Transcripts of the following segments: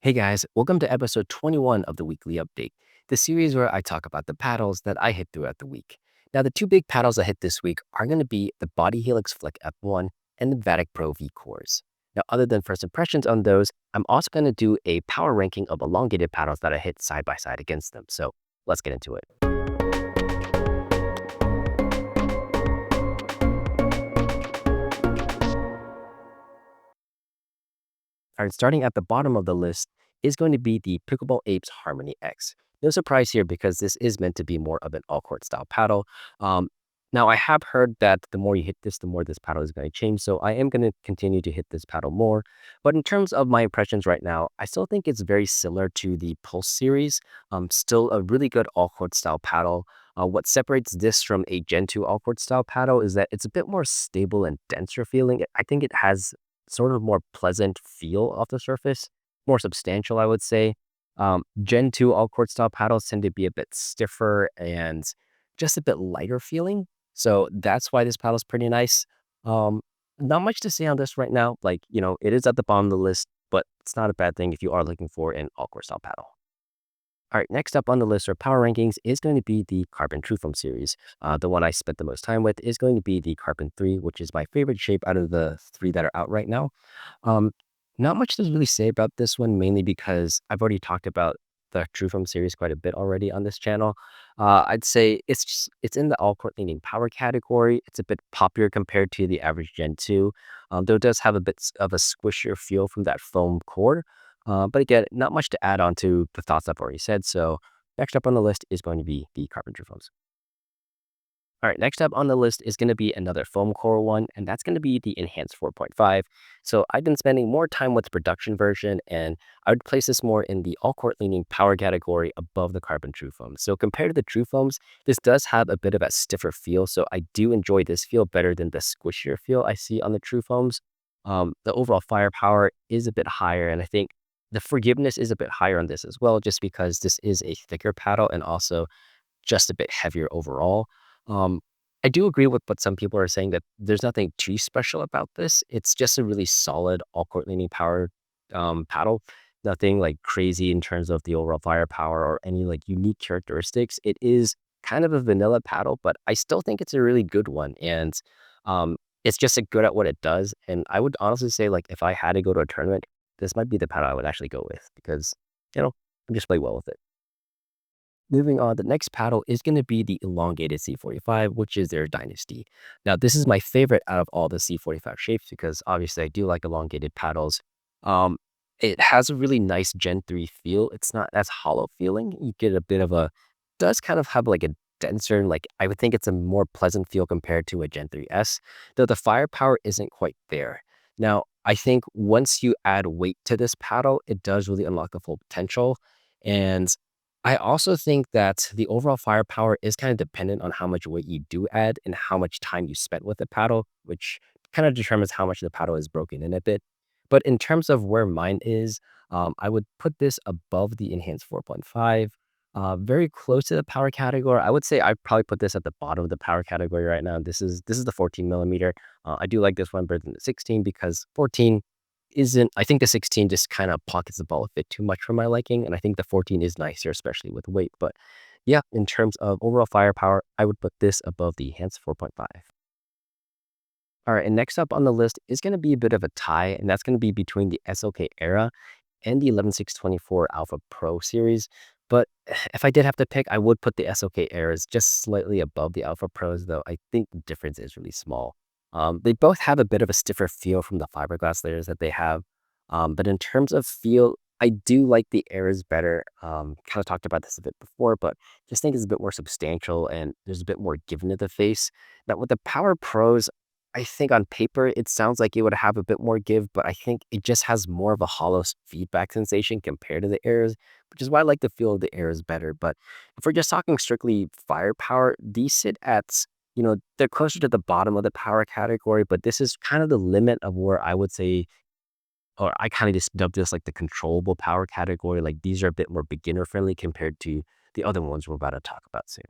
Hey guys, welcome to episode 21 of the weekly update, the series where I talk about the paddles that I hit throughout the week. Now, the two big paddles I hit this week are going to be the BodyHelix Flik F1 and the Vatic V-Cores. Now, other than first impressions on those, I'm also going to do a power ranking of elongated paddles that I hit side by side against them. So let's get into it. All right, starting at the bottom of the list is going to be the Pickleball Apes Harmony X. No surprise here because this is meant to be more of an all-court style paddle. Um, Now, I have heard that the more you hit this, the more this paddle is going to change. So I am going to continue to hit this paddle more. But in terms of my impressions right now, I still think it's very similar to the Pulse series. Still a really good all-court style paddle. What separates this from a Gen 2 all-court style paddle is that it's a bit more stable and denser feeling. I think it has sort of more pleasant feel off the surface, more substantial, I would say. Gen 2 all court style paddles tend to be a bit stiffer and just a bit lighter feeling. So that's why this paddle is pretty nice. Um, Not much to say on this right now. It is at the bottom of the list, but it's not a bad thing if you are looking for an all court style paddle. All right, next up on the list for power rankings is going to be the Carbon TruFoam series. The one I spent the most time with is going to be the Carbon 3, which is my favorite shape out of the three that are out right now. Um, Not much to really say about this one, mainly because I've already talked about the TruFoam series quite a bit already on this channel. I'd say it's in the all-court leaning power category. It's a bit poppier compared to the average Gen 2, though it does have a bit of a squishier feel from that foam core. But again, not much to add on to the thoughts I've already said. So next up on the list is going to be the Carbon TruFoams. All right, next up on the list is going to be another foam core one, and that's going to be the Enhanced 4.5. So I've been spending more time with the production version, and I would place this more in the all-court leaning power category above the Carbon TruFoam. So compared to the TruFoams, this does have a bit of a stiffer feel, so I do enjoy this feel better than the squishier feel I see on the TruFoams. The overall firepower is a bit higher, and I think the forgiveness is a bit higher on this as well, just because this is a thicker paddle and also just a bit heavier overall. Um, I do agree with what some people are saying that there's nothing too special about this. It's just a really solid all court leaning power paddle. Nothing like crazy in terms of the overall firepower or any like unique characteristics. It is kind of a vanilla paddle, but I still think it's a really good one. And it's just good at what it does. And I would honestly say, like, if I had to go to a tournament, this might be the paddle I would actually go with because, I just play well with it. Moving on, the next paddle is going to be the elongated C45, which is their dynasty. Now, this is my favorite out of all the C45 shapes because obviously I do like elongated paddles. It has a really nice Gen 3 feel. It's not as hollow feeling. You get a bit of does kind of have like a denser, like I would think it's a more pleasant feel compared to a Gen 3S, though the firepower isn't quite there. Now, I think once you add weight to this paddle, it does really unlock the full potential. And I also think that the overall firepower is kind of dependent on how much weight you do add and how much time you spent with the paddle, which kind of determines how much the paddle is broken in a bit. But in terms of where mine is, I would put this above the Enhanced 4.5, very close to the power category. I would say I'd probably put this at the bottom of the power category right now. This is the 14 millimeter. I do like this one better than the 16 because 14 isn't I think the 16 just kind of pockets the ball a bit too much for my liking, and I think the 14 is nicer, especially with weight. But yeah, in terms of overall firepower, I would put this above the Enhanced 4.5. All right, and next up on the list is going to be a bit of a tie, and that's going to be between the SLK Era and the 11624 Alpha Pro series. But if I did have to pick, I would put the SLK Eras just slightly above the Alpha Pros, though I think the difference is really small. They both have a bit of a stiffer feel from the fiberglass layers that they have. But in terms of feel, I do like the Eras better. Kind of talked about this a bit before, but just think it's a bit more substantial and there's a bit more given to the face. Now with the Power Pros, I think on paper, it sounds like it would have a bit more give, but I think it just has more of a hollow feedback sensation compared to the Airs, which is why I like the feel of the Airs better. But if we're just talking strictly firepower, these sit at, they're closer to the bottom of the power category, but this is kind of the limit of where I would say, or I kind of just dubbed this like the controllable power category. Like these are a bit more beginner friendly compared to the other ones we're about to talk about soon.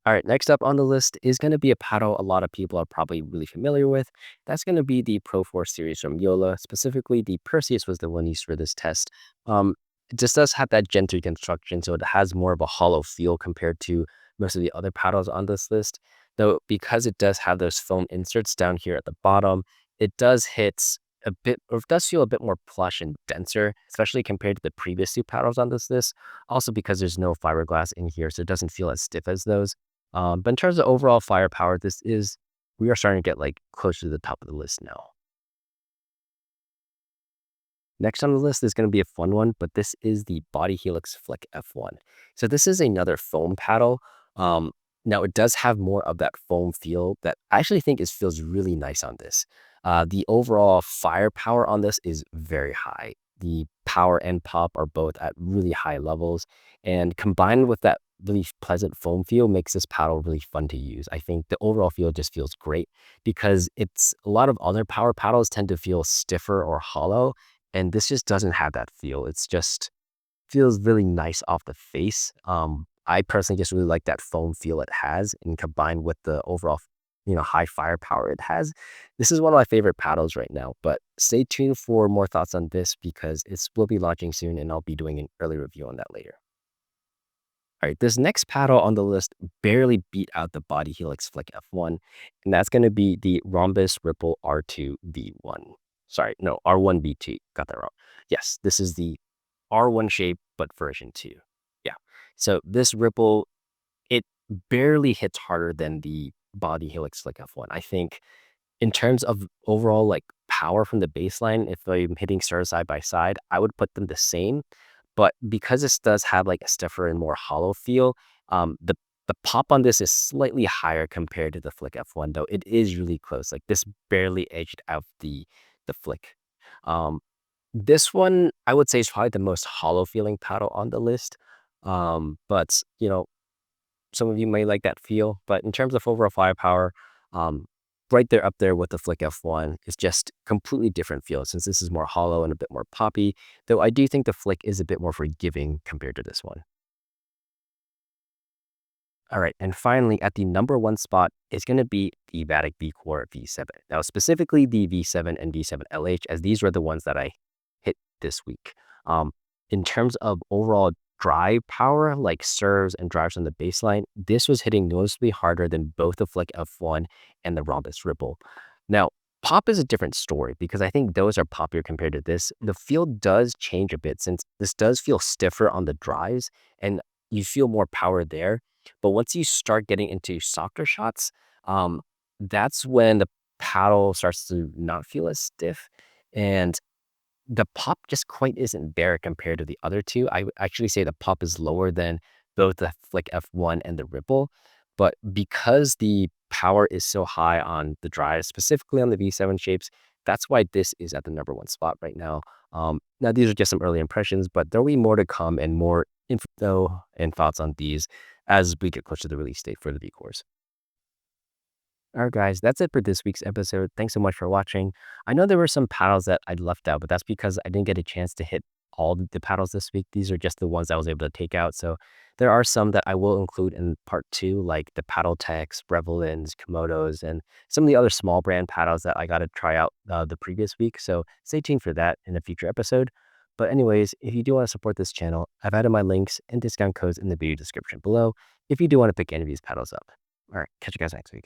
All right, next up on the list is going to be a paddle a lot of people are probably really familiar with. That's going to be the Pro 4 series from Joola. Specifically, the Perseus was the one used for this test. It just does have that Gen 3 construction, so it has more of a hollow feel compared to most of the other paddles on this list. Though, because it does have those foam inserts down here at the bottom, it does hit a bit, or it does feel a bit more plush and denser, especially compared to the previous two paddles on this list. Also, because there's no fiberglass in here, so it doesn't feel as stiff as those. But in terms of overall firepower, we are starting to get like closer to the top of the list now. Next on the list is going to be a fun one, but this is the BodyHelix Flik F1. So this is another foam paddle. Um, Now it does have more of that foam feel that I actually think feels really nice on this. The overall firepower on this is very high. The power and pop are both at really high levels, and combined with that really pleasant foam feel makes this paddle really fun to use. I think the overall feel just feels great because it's a lot of other power paddles tend to feel stiffer or hollow, and this just doesn't have that feel. It's just feels really nice off the face. I personally just really like that foam feel it has, and combined with the overall, high firepower it has. This is one of my favorite paddles right now, but stay tuned for more thoughts on this because it will be launching soon and I'll be doing an early review on that later. All right, this next paddle on the list barely beat out the BodyHelix Flik F1, and that's going to be the Ronbus Ripple R2 V1. Sorry, no, R1 V2. Got that wrong. Yes, this is the R1 shape, but version 2. Yeah. So this Ripple, it barely hits harder than the BodyHelix Flik F1. I think in terms of overall like power from the baseline, if I'm hitting stars side by side, I would put them the same. But because this does have like a stiffer and more hollow feel, the pop on this is slightly higher compared to the Flik F1, though it is really close. Like this barely edged out the Flik. Um, this one I would say is probably the most hollow feeling paddle on the list. But some of you may like that feel, but in terms of overall firepower, um, right there up there with the Flik F1 is just completely different feel since this is more hollow and a bit more poppy, though I do think the Flik is a bit more forgiving compared to this one. All right, and finally, at the number one spot is going to be the Vatic V-Core V7. Now, specifically the V7 and V7 LH, as these were the ones that I hit this week. In terms of overall drive power, like serves and drives on the baseline, this was hitting noticeably harder than both the Flik F1 and the Ronbus Ripple. Now, pop is a different story because I think those are poppier compared to this. The feel does change a bit since this does feel stiffer on the drives and you feel more power there. But once you start getting into softer shots, that's when the paddle starts to not feel as stiff. And the pop just quite isn't there compared to the other two. I would actually say the pop is lower than both the Flik F1 and the Ripple. But because the power is so high on the drives, specifically on the V7 shapes, that's why this is at the number one spot right now. Now, these are just some early impressions, but there'll be more to come and more info and thoughts on these as we get closer to the release date for the V-Cores. All right, guys, that's it for this week's episode. Thanks so much for watching. I know there were some paddles that I left out, but that's because I didn't get a chance to hit all the paddles this week. These are just the ones I was able to take out. So there are some that I will include in part 2, like the Paddle Techs, Revelins, Komodos, and some of the other small brand paddles that I got to try out the previous week. So stay tuned for that in a future episode. But anyways, if you do want to support this channel, I've added my links and discount codes in the video description below if you do want to pick any of these paddles up. All right, catch you guys next week.